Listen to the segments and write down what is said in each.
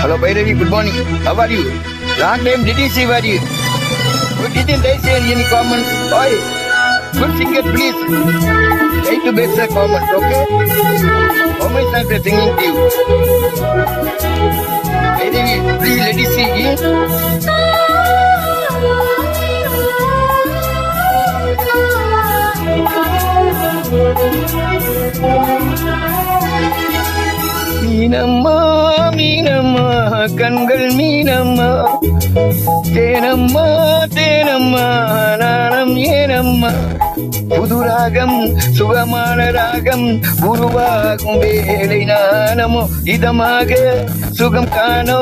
Hello, Bhairavi. Good morning. How are you? Long time didn't see where you. You didn't say any comments. Oi, good singer, please. Try to make the comments, okay? How much time for singing to you? Bhairavi, please let me see. Meenamma Meenamma கண்கள் மீனம்மா தேனம்மா தேனம்மா நாணம் ஏனம்மா புது ராகம் சுகமான ராகம் உருவாகும் வேலை நாணமோ இதமாக சுகம் காணோ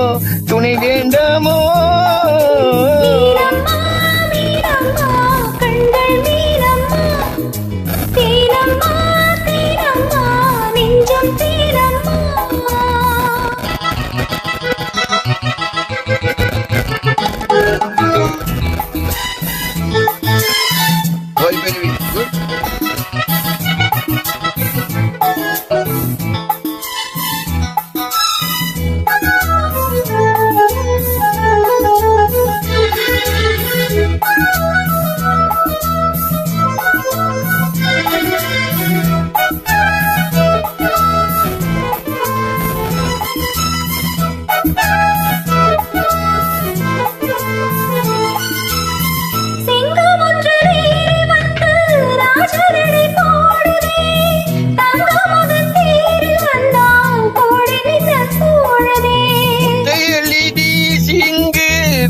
துணை வேண்டாமோ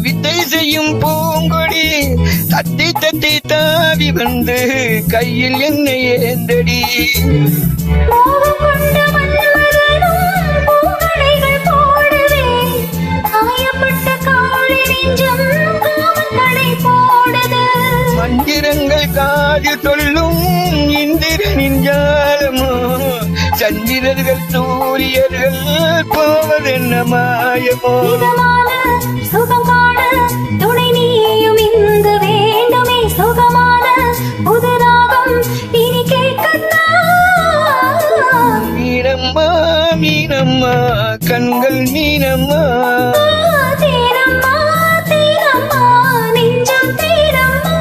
வித்தை செய்யும் பூங்கொடி தத்தி தத்தி தாவி வந்து கையில் என்னை ஏந்தடி மந்திரங்கள் காதில் சொல்லும் இந்திரனின் ஜாலமோ சந்திரர்கள் சூரியர்கள் போவதென்ன மாயமோ சுகம் காண துணை நீயும் இங்கு வேண்டுமே சுகமான புதுராகம் இனி கேட்கத்தான் மீனம்மா மீனம்மா கண்கள் மீனம்மா தேனம்மா தேனம்மா நெஞ்சம் தேனம்மா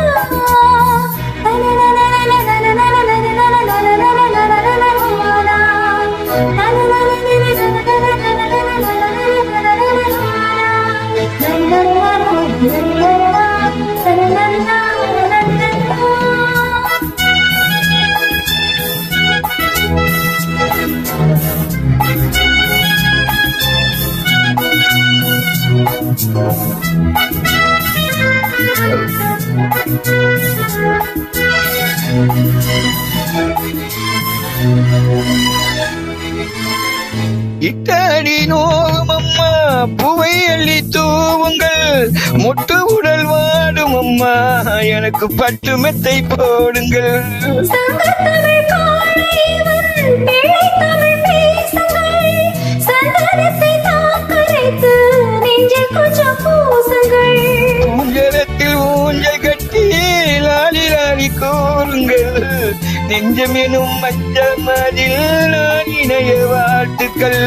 இட்டாடி நோகும் அம்மா பூவை அள்ளி தூவுங்கள் முட்டு உடல் வாடும் அம்மா எனக்கு பட்டு மெத்தை போடுங்கள் ஊஞ்சலத்தில் ஊஞ்சல் கட்டி லாலி லாலி கூறுங்கள் நெஞ்சமெனும் மஞ்சமதில் நான் இணைய வாழ்த்துக்கள்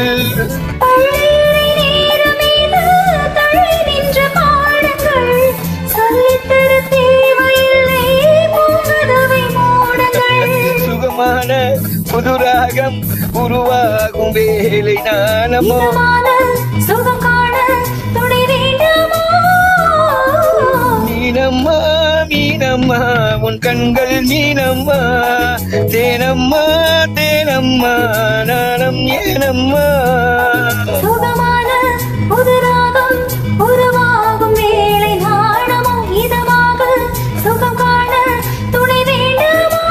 சுகமான புதுராகம் உருவாகும் வேலை நாணமோ சுகம் காண துணை வேண்டாமோ மீனம்மா மீனம்மா உன் கண்கள் மீனம்மா தேனம்மா தேனம்மா நாணம் ஏனம்மா சுகமான புதுராகம் உருவாகும் வேளை நாணமோ இதமாக சுகம் காண துணை வேண்டாமோ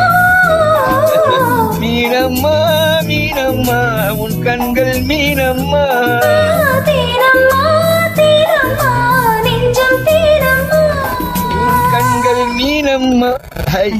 மீனம்மா மீனம்மா உன் கண்கள் மீனம்மா தேனம்மா தேனம்மா நெஞ்சம் தேனம்மா கண்கள் மீனம்மா. Hi.